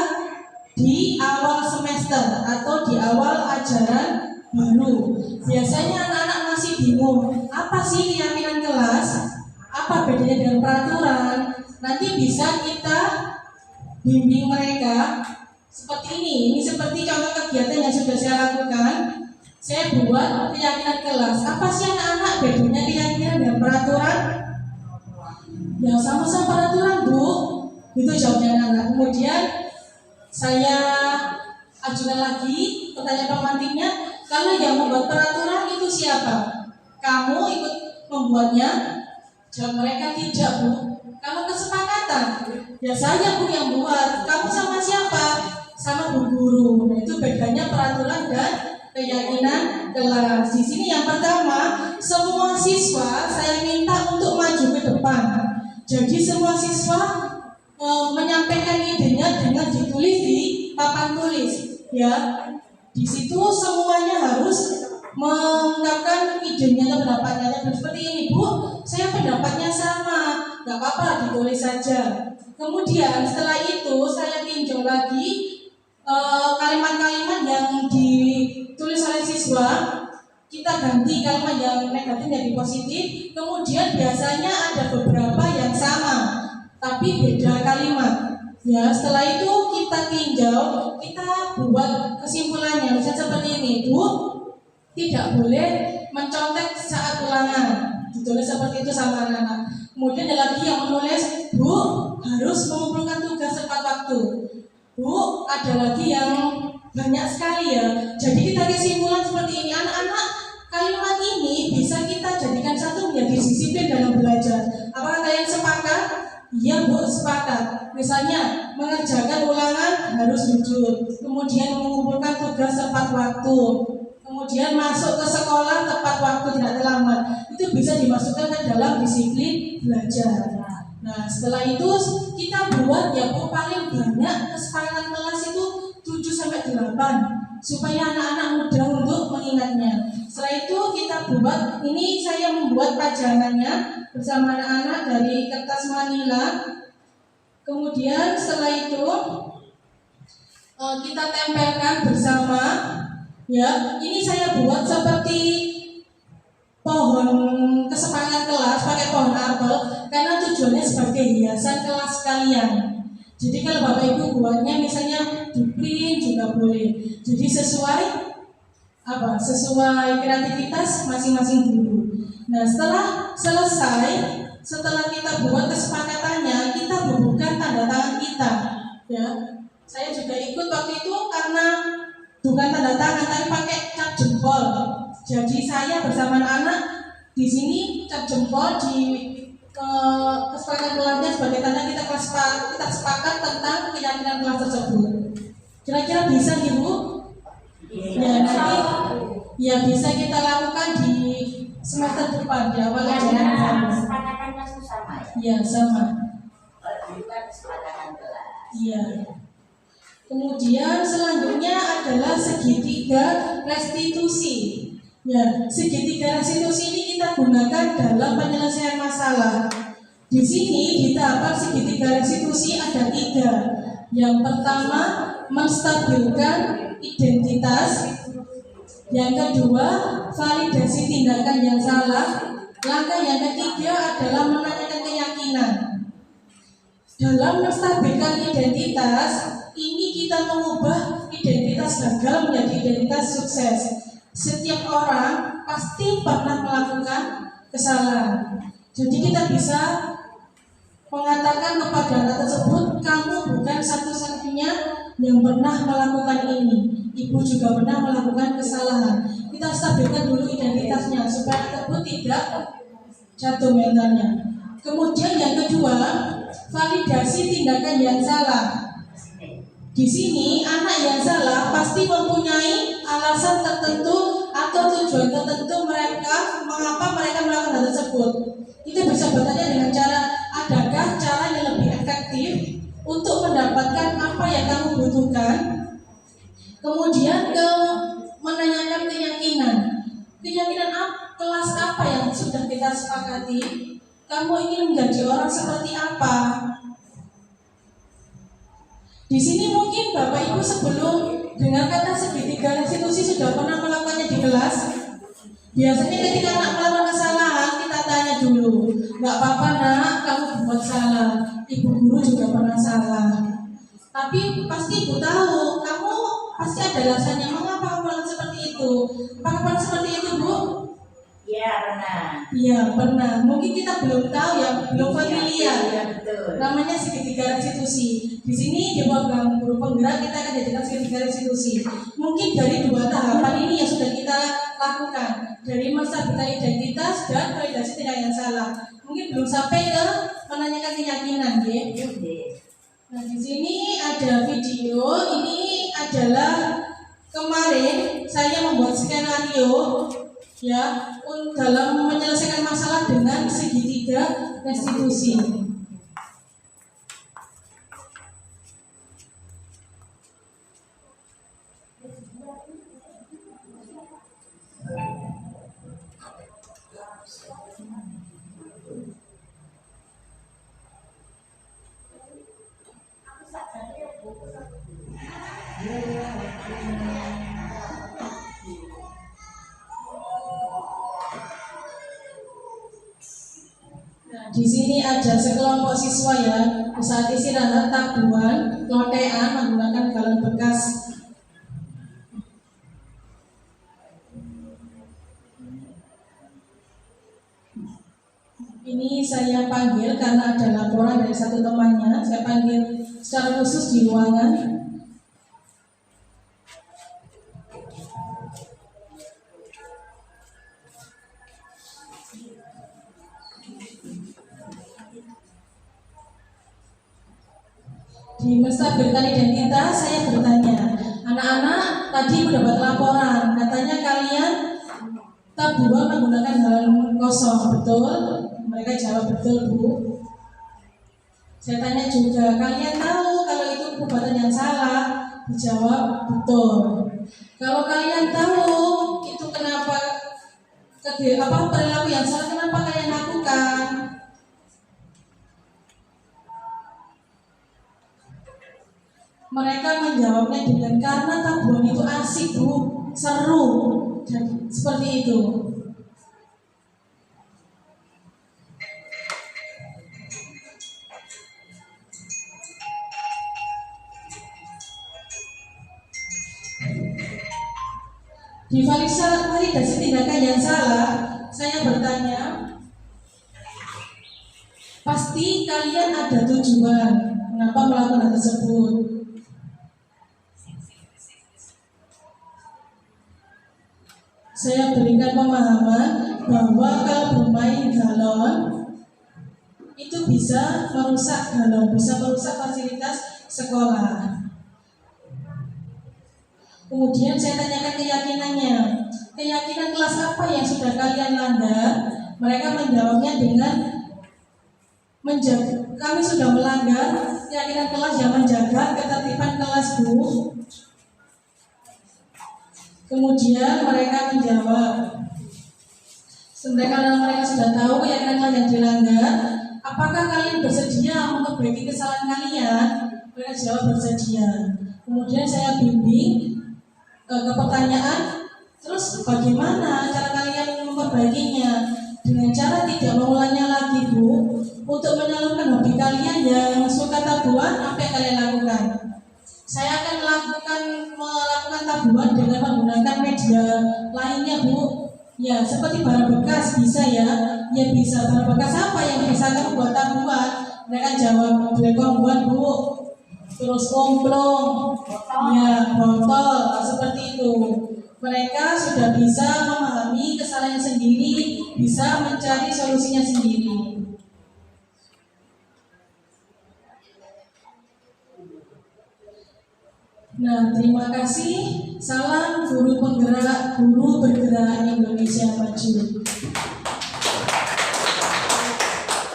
di awal semester atau di awal ajaran baru. Biasanya anak-anak masih bingung, apa sih keyakinan kelas? Apa bedanya dengan peraturan? Nanti bisa kita bimbing mereka seperti ini. Ini seperti contoh kegiatan yang sudah saya lakukan. Saya buat keyakinan kelas. Apa sih anak-anak bedanya keyakinan dan peraturan? Ya sama-sama peraturan, Bu. Itu jawabnya anak-anak. Kemudian saya ajukan lagi pertanyaan pemantiknya. Kalau yang membuat peraturan itu siapa? Kamu ikut membuatnya? Jawab mereka tidak, Bu. Kalau kesepakatan, ya saya Bu yang buat. Kamu sama siapa? Sama Bu Guru. Nah, itu bedanya peraturan dan keyakinan kelas. Di sini yang pertama, semua siswa saya minta untuk maju ke depan. Jadi semua siswa menyampaikan idenya dengan ditulis di papan tulis. Ya, di situ semuanya harus mengungkapkan idenya atau pendapatnya. Seperti ini, Bu, saya pendapatnya sama, nggak apa-apa ditulis saja. Kemudian setelah itu saya tinjau lagi kalimat-kalimat yang ditulis oleh siswa, kita ganti kalimat yang negatif jadi positif. Kemudian biasanya ada beberapa yang sama tapi beda kalimat. Ya, setelah itu kita tinjau, kita buat kesimpulannya. Misalnya seperti ini, Bu, tidak boleh mencontek saat ulangan. Ditulis seperti itu sama anak-anak. Kemudian ada lagi yang menulis, Bu, harus mengumpulkan tugas tepat waktu. Bu, ada lagi yang banyak sekali ya. Jadi kita kesimpulan seperti ini, anak-anak, kalimat ini bisa kita jadikan satu menjadi disiplin dalam belajar. Apakah kalian sepakat? Iya, Bu, sepakat. Misalnya mengerjakan ulangan harus jujur, kemudian mengumpulkan tugas tepat waktu, kemudian masuk ke sekolah tepat waktu, tidak terlambat. Itu bisa dimasukkan ke dalam disiplin belajar. Nah, setelah itu kita buat ya Bu, paling banyak kesepakatan kelas itu 7-8 supaya anak-anak mudah untuk mengingatnya. Setelah itu kita buat, ini saya membuat pajangannya bersama anak-anak dari kertas manila. Kemudian setelah itu kita tempelkan bersama. Ya, ini saya buat seperti pohon kesepakatan kelas pakai pohon apel karena tujuannya sebagai hiasan kelas kalian. Jadi kalau Bapak Ibu buatnya misalnya di print juga boleh. Jadi sesuai kreativitas masing-masing guru. Nah, setelah selesai, setelah kita buat kesepakatannya, kita bubuhkan tanda tangan kita. Ya, saya juga ikut waktu itu karena bukan tanda tangan tapi pakai cap jempol. Jadi saya bersama anak-anak di sini cap jempol di kesepakatan kelasnya sebagai tanda kita sepakat tentang keyakinan kelas tersebut. Kira-kira bisa Ibu? Ya, nanti ya bisa kita lakukan di semester depan di awal ajaran. Kesepakatan kelas itu sama ya? Iya, sama. Juga kesepakatan kelas. Iya. Kemudian selanjutnya adalah segitiga restitusi. Ya, segitiga restitusi ini kita gunakan dalam penyelesaian masalah. Di sini di tahapan segitiga restitusi ada 3. Yang pertama, menstabilkan identitas. Yang kedua, validasi tindakan yang salah. Langkah yang ketiga adalah menanyakan keyakinan. Dalam menstabilkan identitas, ini kita mengubah identitas gagal menjadi identitas sukses. Setiap orang pasti pernah melakukan kesalahan. Jadi kita bisa mengatakan kepada anak tersebut, kamu bukan satu-satunya yang pernah melakukan ini. Ibu juga pernah melakukan kesalahan. Kita stabilkan dulu identitasnya supaya tersebut tidak jatuh mentalnya. Kemudian yang kedua, validasi tindakan yang salah. Di sini anak yang salah pasti mempunyai alasan tertentu atau tujuan tertentu mengapa mereka melakukan hal tersebut. Itu bisa bertanya dengan cara, adakah cara yang lebih efektif untuk mendapatkan apa yang kamu butuhkan? Kemudian menanyakan keyakinan. Keyakinan kelas apa yang sudah kita sepakati? Kamu ingin menjadi orang seperti apa? Di sini mungkin Bapak Ibu sebelum dengar kata segitiga restitusi sudah pernah melakukannya di kelas. Biasanya ketika anak melakukan kesalahan kita tanya dulu, nggak apa-apa nak, kamu buat salah, ibu guru juga pernah salah. Tapi pasti ibu tahu, kamu pasti ada alasannya mengapa kamu melakukan seperti itu. Apakah pernah seperti itu Bu? Iya pernah. Iya pernah. Mungkin kita belum tahu ya, belum familiar. Iya betul. Namanya segitiga restitusi. Di sini di program guru penggerak kita akan jadikan segitiga restitusi. Mungkin dari 2 tahapan ini yang sudah kita lakukan, dari menstabilkan identitas dan validasi tindakan yang salah. Mungkin belum sampai ke menanyakan keyakinan, ya. Nah di sini ada video. Ini adalah kemarin saya membuat skenario ya dalam menyelesaikan masalah dengan segitiga restitusi. Di sini ada sekelompok siswa ya, saat istirahat tabuhan, lotean menggunakan galon bekas. Ini saya panggil karena ada laporan dari satu temannya. Saya panggil secara khusus di ruangan. Di menstabilkan identitas, saya bertanya, anak-anak tadi mendapat laporan, katanya kalian tabuhan menggunakan galon kosong, betul? Mereka jawab betul, Bu. Saya tanya juga, kalian tahu kalau itu perbuatan yang salah? Dijawab betul. Kalau kalian tahu itu kenapa perilaku yang salah, kenapa kalian lakukan? Mereka menjawabnya dengan karena tabuhan itu asik, Bu, seru, jadi seperti itu. Di validasi tindakan yang salah, saya bertanya, pasti kalian ada tujuan kenapa melakukan hal tersebut. Saya berikan pemahaman bahwa kalau bermain galon itu bisa merusak galon, bisa merusak fasilitas sekolah. Kemudian saya tanyakan keyakinannya, keyakinan kelas apa yang sudah kalian langgar? Mereka menjawabnya dengan menjaga. Kami sudah melanggar keyakinan kelas yang menjaga ketertiban kelas, Bu. Kemudian mereka menjawab, sebenarnya mereka sudah tahu keyakinan kelas yang dilanggar, apakah kalian bersedia memperbaiki kesalahan kalian? Mereka jawab bersedia. Kemudian saya bimbing ke pertanyaan, terus bagaimana cara kalian memperbaikinya? Dengan cara tidak mengulangnya lagi, Bu. Untuk menyalurkan hobi kalian yang suka tabuhan, apa yang kalian lakukan? Saya akan melakukan tabuhan dengan menggunakan media lainnya, Bu. Ya, seperti barang bekas bisa ya. Ya bisa, barang bekas apa yang bisa kamu buat tabuhan? Mereka jawab, kombuan, Bu. Terus omplong, ya botol, seperti itu. Mereka sudah bisa memahami kesalahan sendiri, bisa mencari solusinya sendiri. Nah, terima kasih. Salam guru penggerak, guru bergerak Indonesia Maju.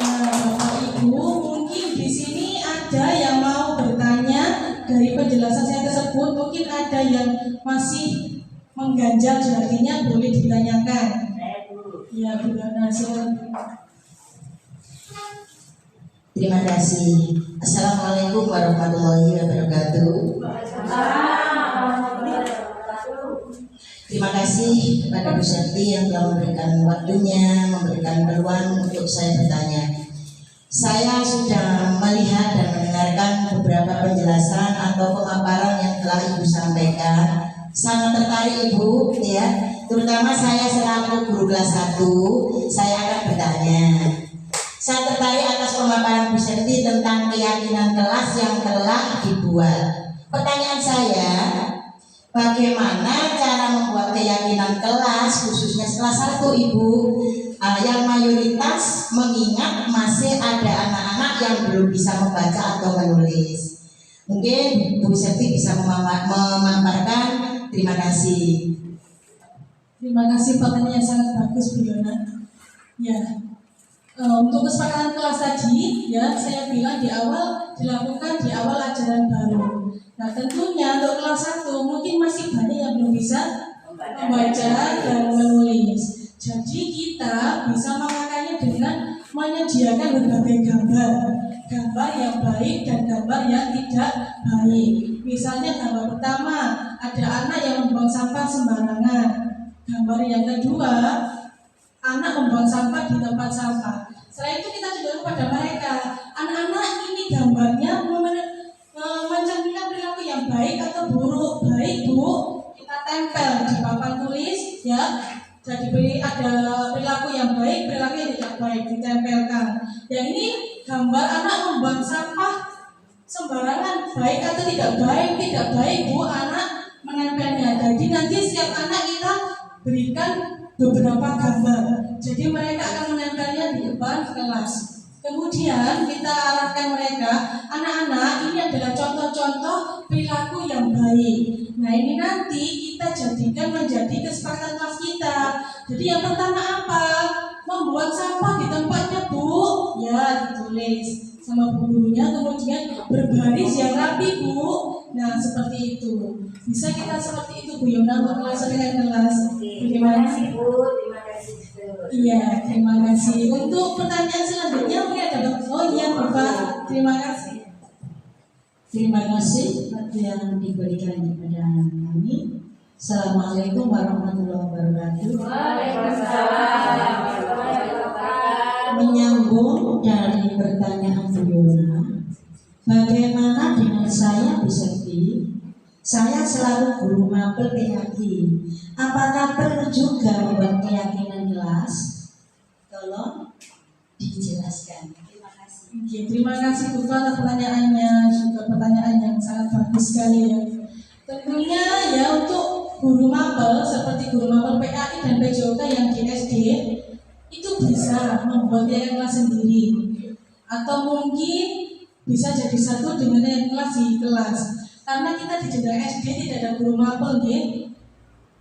Nah, Bapak Ibu, mungkin di sini ada yang mau bertanya dari penjelasan saya tersebut. Mungkin ada yang masih mengganjal, artinya boleh ditanyakan. Ya, Bu Gana, silakan. Terima kasih. Assalamualaikum warahmatullahi wabarakatuh. Terima kasih kepada Bu Septi yang telah memberikan waktunya, memberikan peluang untuk saya bertanya. Saya sudah melihat dan mendengarkan beberapa penjelasan atau pemaparan yang telah Ibu sampaikan. Sangat tertarik Ibu, ya. Terutama saya selaku guru kelas 1, saya akan bertanya. Saya tertarik atas pemaparan Bu Septi tentang keyakinan kelas yang telah dibuat. Pertanyaan saya, bagaimana cara membuat keyakinan kelas, khususnya kelas 1 Ibu, yang mayoritas mengingat masih ada anak-anak yang belum bisa membaca atau menulis. Mungkin Bu Septi bisa memaparkan. Terima kasih. Terima kasih, pertanyaan yang sangat bagus, Bu Yona. Ya. Untuk kesepakatan kelas tadi, ya saya bilang di awal dilakukan di awal ajaran baru. Nah tentunya untuk kelas 1 mungkin masih banyak yang belum bisa membaca dan menulis. Jadi kita bisa mengakalnya dengan menyediakan berbagai gambar yang baik dan gambar yang tidak baik. Misalnya gambar pertama ada anak yang membuang sampah sembarangan. Gambar yang kedua, anak membuang sampah di tempat sampah. Selain itu kita juga kepada mereka, anak-anak ini gambarnya mencerminkan perilaku yang baik atau buruk. Baik Bu, kita tempel di papan tulis ya. Jadi ada perilaku yang baik, perilaku yang tidak baik ditempelkan. Yang ini gambar anak membuang sampah sembarangan, baik atau tidak baik Bu, anak menempelnya. Jadi nanti setiap anak kita berikan beberapa gambar. Jadi mereka akan menempelnya di depan kelas. Kemudian kita arahkan mereka, anak-anak ini adalah contoh-contoh perilaku yang baik. Nah ini nanti kita jadikan menjadi kesepakatan kelas kita. Jadi yang pertama apa? Membuang sampah di tempatnya Bu, ya ditulis sama bu gurunya. Kemudian berbaris yang rapi Bu. Nah seperti itu. Bisa kita seperti itu Bu Yona untuk kelas dengan kelas. Terima kasih Bu, terima kasih. Iya, terima kasih. Untuk pertanyaan selanjutnya mungkin ada oh iya Bapak, terima kasih. Terima kasih waktu yang diberikan kepada kami. Assalamualaikum warahmatullahi wabarakatuh. Waalaikumsalam. Menyambung dari pertanyaan Bu Yona, bagaimana dengan saya Bu Septi? Saya selalu guru mapel PAI. Apakah perlu juga membuat keyakinan kelas? Tolong dijelaskan. Terima kasih. Oke, terima kasih Bu atas pertanyaannya, juga pertanyaan yang sangat bagus sekali ya. Tentunya ya untuk guru mapel seperti guru mapel PAI dan PJOK yang di SD itu bisa membuat kelas sendiri, atau mungkin bisa jadi satu dengan yang kelas di kelas. Karena kita di jenjang SD tidak ada guru mapel nih,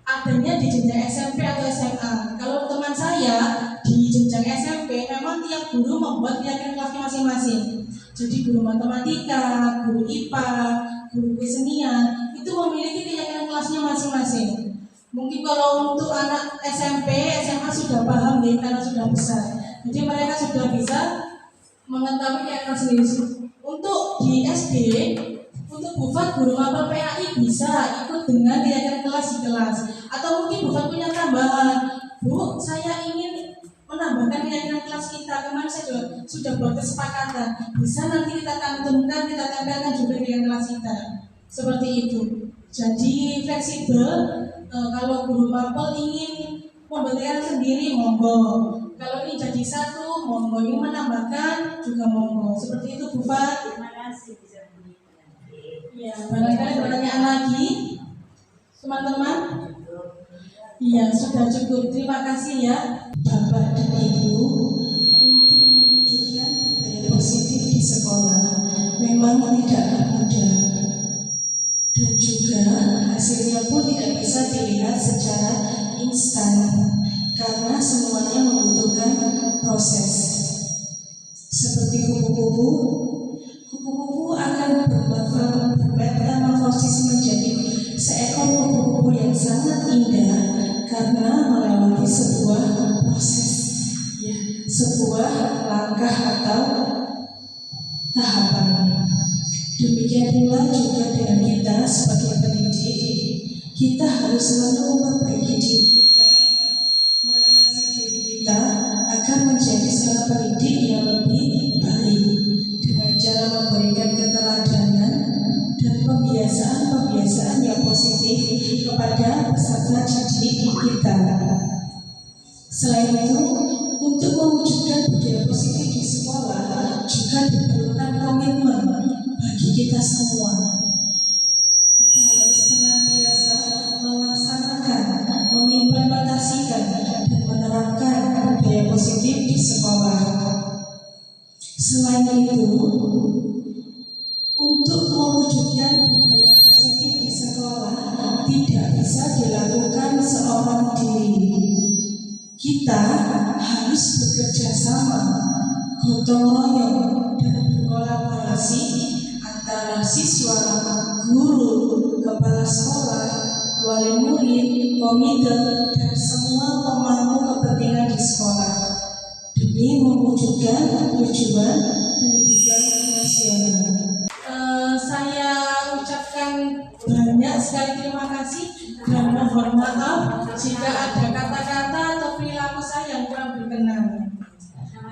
adanya di jenjang SMP atau SMA. Kalau teman saya di jenjang SMP memang tiap guru membuat keyakinan kelasnya masing-masing. Jadi guru matematika, guru IPA, guru kesenian itu memiliki keyakinan kelasnya masing-masing. Mungkin kalau untuk anak SMP, SMA sudah paham nih karena sudah besar. Jadi mereka sudah bisa mengetahui keyakinan sendiri. Untuk di SD, untuk Bufat guru mapel PAI bisa ikut dengan keyakinan kelas di kelas. Atau mungkin Bufat punya tambahan, Bu, saya ingin menambahkan keyakinan kelas kita. Kemarin saya sudah buat kesepakatan. Bisa nanti kita cantumkan, kita tempelkan juga keyakinan kelas kita. Seperti itu. Jadi fleksibel. Kalau guru mapel ingin membuat keyakinan sendiri, monggo. Kalau ini jadi satu, monggo. Ingin menambahkan juga monggo. Seperti itu Bufat. Terima kasih bisa Ya, barangkali pertanyaan lagi, teman-teman. Iya, sudah cukup. Terima kasih ya, Bapak dan Ibu, untuk mewujudkan budaya positif di sekolah memang tidak mudah, dan juga hasilnya pun tidak bisa dilihat secara instan karena semuanya membutuhkan proses. Seperti kupu-kupu akan bermetamorfosis menjadi seekor kupu-kupu yang sangat indah karena melewati sebuah proses, ya, sebuah langkah atau tahapan. Demikian pula juga dengan kita sebagai pendidik, kita harus selalu memperbaiki diri kita, merefleksi diri kita agar menjadi seorang pendidik yang lebih baik dengan cara memberikan keteladanan dan pembiasaan yang positif kepada peserta didik kita. Selain itu, untuk mewujudkan budaya positif di sekolah juga diperlukan komitmen bagi kita semua. Kita harus senantiasa melaksanakan, mengimplementasikan, dan menerapkan budaya positif di sekolah. Selain itu, untuk mewujudkan budaya positif di sekolah tidak bisa dilakukan seorang diri. Kita harus bekerja sama, gotong royong, dan berkolaborasi antara siswa, guru, kepala sekolah, wali murid, komite, dan semua pemangku kepentingan di sekolah demi mewujudkan tujuan pendidikan nasional. Saya ucapkan banyak sekali terima kasih dan mohon maaf jika ada kata-kata atau perilaku saya yang kurang berkenan.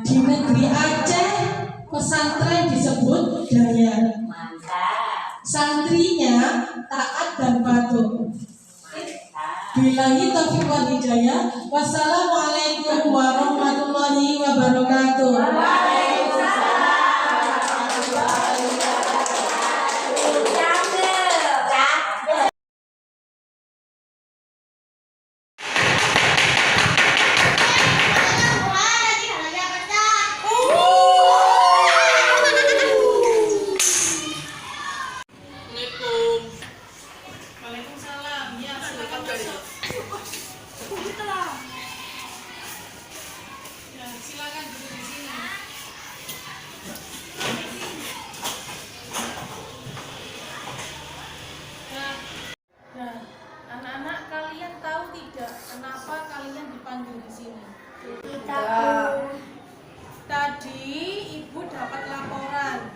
Di negeri pesantren disebut daya. Mantap. Santrinya taat dan patuh. Billahi taufiq wal hidayah. Wassalamualaikum warahmatullahi wabarakatuh. Waalaikumsalam. Ya, silakan masuk. Ya, silakan duduk di sini. Nah, anak-anak kalian tahu tidak kenapa kalian dipanggil di sini? Tadi ibu dapat laporan.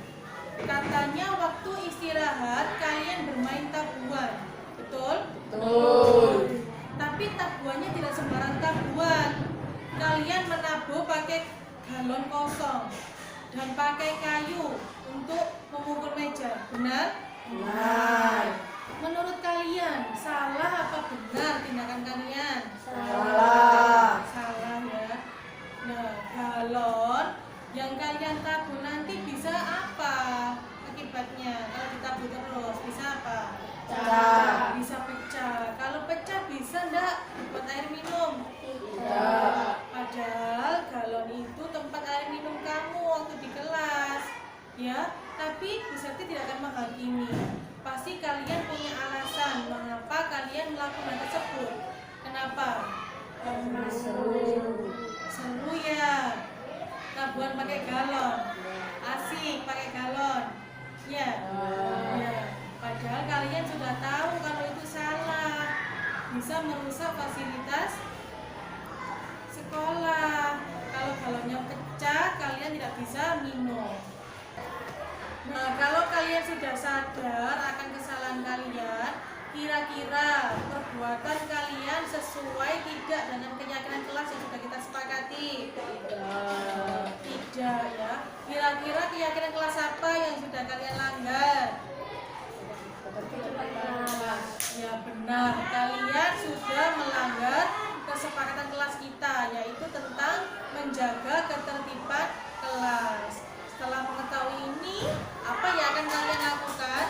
Katanya waktu istirahat kalian bermain tabuhan. Betul? Betul. Tapi tabuhannya tidak sembarang tabuhan. Kalian menabuh pakai galon kosong dan pakai kayu untuk memukul meja. Benar? Benar. Menurut kalian salah apa benar tindakan kalian? Salah. Salah ya. Nah, galon yang kalian tabuh nanti bisa apa akibatnya? Kalau ditabuh terus bisa apa? Pecah. Bisa pecah. Kalau pecah bisa enggak buat air minum? Tidak. Padahal galon itu tempat air minum kamu waktu di kelas, ya. Tapi Bu Septi tidak akan menghakimi. Pasti kalian punya alasan mengapa kalian melakukan hal tersebut. Kenapa? Karena seru. Seru ya. Tabuhan pakai galon. Asik pakai galon. Ya. Ya. Padahal kalian sudah tahu kalau itu salah. Bisa merusak fasilitas sekolah. Kalau galonnya pecah, kalian tidak bisa minum. Nah, kalau kalian sudah sadar akan kesalahan kalian, kira-kira perbuatan kalian sesuai tidak dengan keyakinan kelas yang sudah kita sepakati? Tidak ya. Kira-kira keyakinan kelas apa yang sudah kalian langgar? Ya benar, kalian sudah melanggar kesepakatan kelas kita, yaitu tentang menjaga ketertiban kelas. Setelah mengetahui ini, apa yang akan kalian lakukan?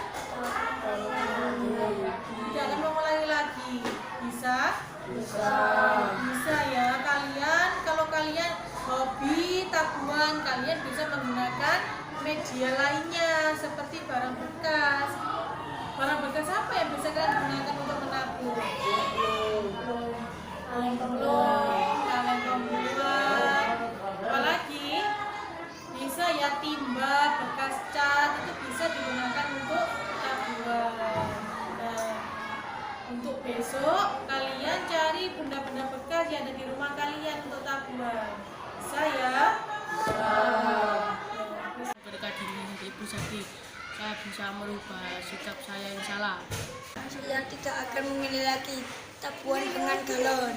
Tidak akan mengulangi lagi. Bisa? Bisa. Bisa ya. Kalian, kalau kalian hobi tabuhan, kalian bisa menggunakan media lainnya seperti barang bekas. Barang bekas apa yang bisa kalian gunakan untuk menabuh? Kaleng pembuat. Apalagi bisa ya timba, bekas cat itu bisa digunakan untuk tabuhan. Nah, untuk besok kalian cari benda-benda bekas yang ada di rumah kalian untuk tabuhan. Bisa ya? Berkat diri Ibu Septi, saya bisa merubah sikap saya yang salah. Saya tidak akan memilih lagi tabuhan dengan galon.